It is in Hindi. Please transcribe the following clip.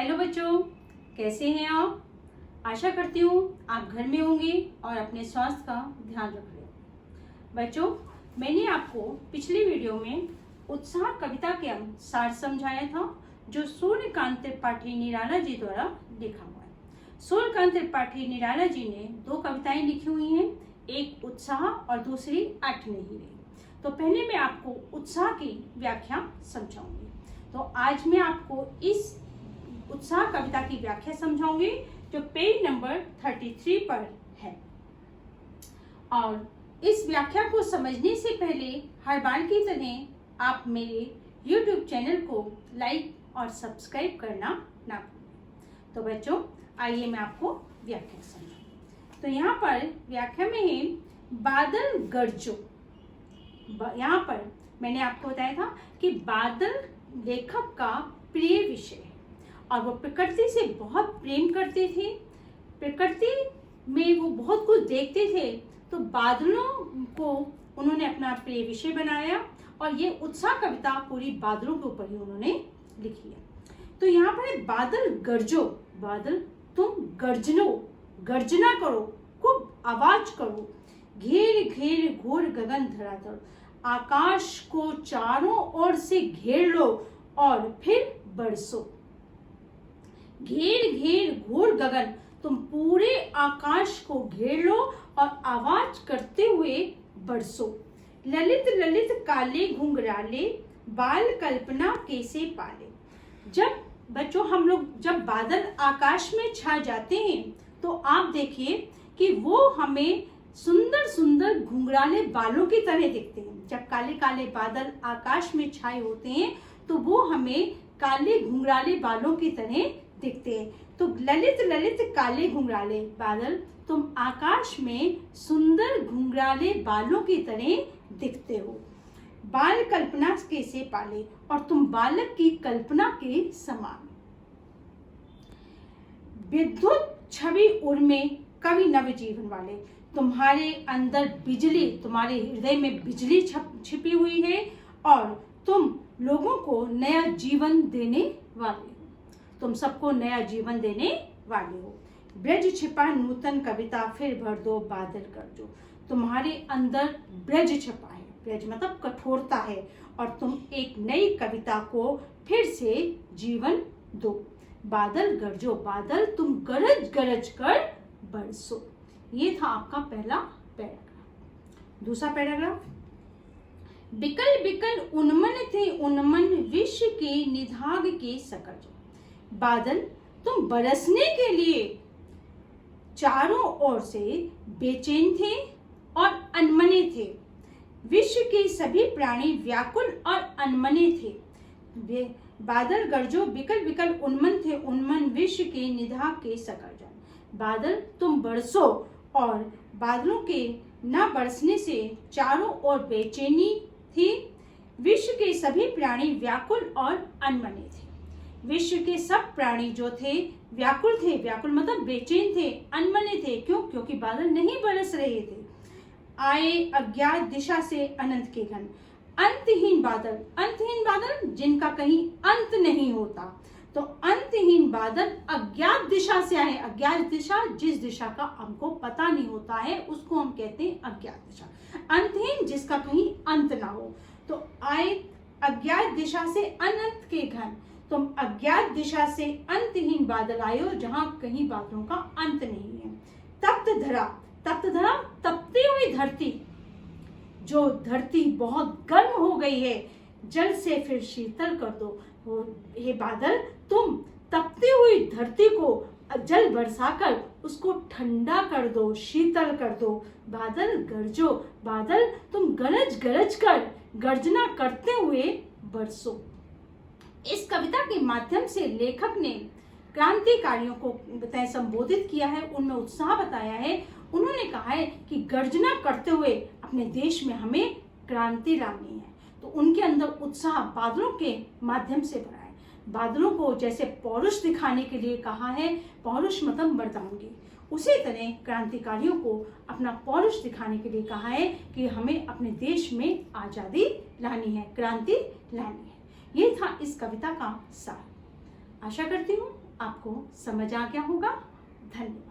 हेलो बच्चों, कैसे हैं आप। आशा करती हूँ आप घर में होंगे और अपने स्वास्थ्य का ध्यान रख रहे हो। बच्चों, मैंने आपको पिछली वीडियो में उत्साह कविता के सार समझाया था, जो सूर्यकांत त्रिपाठी निराला जी द्वारा लिखा हुआ है। सूर्यकांत त्रिपाठी निराला जी ने 2 कविताएं लिखी हुई हैं, एक उत्साह और दूसरी अठ नहीं रही। तो पहले मैं आपको उत्साह की व्याख्या समझाऊंगी। तो आज मैं आपको इस उत्साह कविता की व्याख्या समझाऊंगी, जो पेज नंबर 33 पर है। और इस व्याख्या को समझने से पहले हर बार की तरह आप मेरे YouTube चैनल को लाइक और सब्सक्राइब करना ना भूलें। तो बच्चों, आइए मैं आपको व्याख्या समझाऊं। तो यहाँ पर व्याख्या में है बादल गरजो। यहाँ पर मैंने आपको बताया था कि बादल लेखक का प्रिय विषय है और वो प्रकृति से बहुत प्रेम करते थे। प्रकृति में वो बहुत कुछ देखते थे, तो बादलों को उन्होंने अपना प्रिय विषय बनाया और ये उत्साह कविता पूरी बादलों के ऊपर ही उन्होंने लिखी है। तो यहाँ पर बादल गरजो, बादल तुम गर्जना करो, खूब आवाज करो, घेर घेर घोर गगन धराधर, आकाश को चारों ओर से घेर लो और फिर बरसो। घेर घेर घोर गगन, तुम पूरे आकाश को घेर लो और आवाज करते हुए बरसो। ललित ललित काले घुंघराले, बाल कल्पना कैसे पाले। जब बच्चों हम लोग जब बादल आकाश में छा जाते हैं, तो आप देखिए कि वो हमें सुंदर सुंदर घुंघराले बालों की तरह दिखते हैं। जब काले काले बादल आकाश में छाए होते हैं, तो वो हमें काले घुंघराले बालों की तरह दिखते हैं। तो ललित ललित काले घुंघराले बादल, तुम आकाश में सुंदर घुंघराले बालों की तरह दिखते हो। बाल कल्पना कैसे पाले, और तुम बालक की कल्पना के समान। विद्युत छवि उर्मे कवि नव जीवन वाले, तुम्हारे अंदर बिजली, तुम्हारे हृदय में बिजली छिपी हुई है और तुम लोगों को नया जीवन देने वाले हो। तुम सबको नया जीवन देने वाले हो। ब्रज छिपा नूतन कविता, फिर भर दो बादल गरजो। तुम्हारे अंदर ब्रज छिपा है, ब्रज मतलब कठोरता है, और तुम एक नई कविता को फिर से जीवन दो। बादल गरजो, बादल तुम गरज गरज कर बरसो। ये था आपका पहला पैराग्राफ। दूसरा पैराग्राफ, बिकल बिकल उन्मन थे उन्मन, विश्व के निधाग के सकज। बादल तुम बरसने के लिए चारों ओर से बेचैन थे और अनमने थे। विश्व के सभी प्राणी व्याकुल और अनमने थे। बादल गरजो, बिकल बिकल उन्मन थे उन्मन, विश्व के निधाग के सकज। बादल तुम बरसो, और बादलों के न बरसने से चारों ओर बेचैनी थी। विश्व के सभी प्राणी व्याकुल और अनमने थे। विश्व के सब प्राणी जो थे व्याकुल थे, व्याकुल मतलब बेचैन थे, अनमने थे। क्यों? क्योंकि बादल नहीं बरस रहे थे। आए अज्ञात दिशा से अनंत के घन, अंतहीन बादल, अंतहीन बादल जिनका कहीं अंत नहीं होता। तो अंतहीन बादल अज्ञात दिशा से आए। अज्ञात दिशा, जिस दिशा का हमको पता नहीं होता है, उसको हम कहते हैं अज्ञात दिशा। अंतहीन जिसका कहीं अंत ना हो। तो आए अज्ञात दिशा से अनंत के घन, तुम अज्ञात दिशा से अंतहीन बादल आयो, जहां कहीं बादलों का अंत नहीं है। तप्त धरा, तप्त धरा तपती हुई धरती, जो धरती बहुत गर्म हो गई है, जल से फिर शीतल कर दो। ये बादल तुम तपती हुई धरती को जल बरसाकर उसको ठंडा कर दो, शीतल कर दो। बादल गरजो, बादल तुम गरज गरज कर, गर्जना करते हुए बरसो। इस कविता के माध्यम से लेखक ने क्रांतिकारियों को संबोधित किया है, उनमें उत्साह बताया है। उन्होंने कहा है कि गर्जना करते हुए अपने देश में हमें क्रांति लानी है। तो उनके अंदर उत्साह बादलों के माध्यम से भरा है। बादलों को जैसे पौरुष दिखाने के लिए कहा है, पौरुष मतलब मर्दानगी, उसी तरह क्रांतिकारियों को अपना पौरुष दिखाने के लिए कहा है कि हमें अपने देश में आजादी लानी है, क्रांति लानी है। ये था इस कविता का सार। आशा करती हूँ आपको समझ आ गया होगा। धन्यवाद।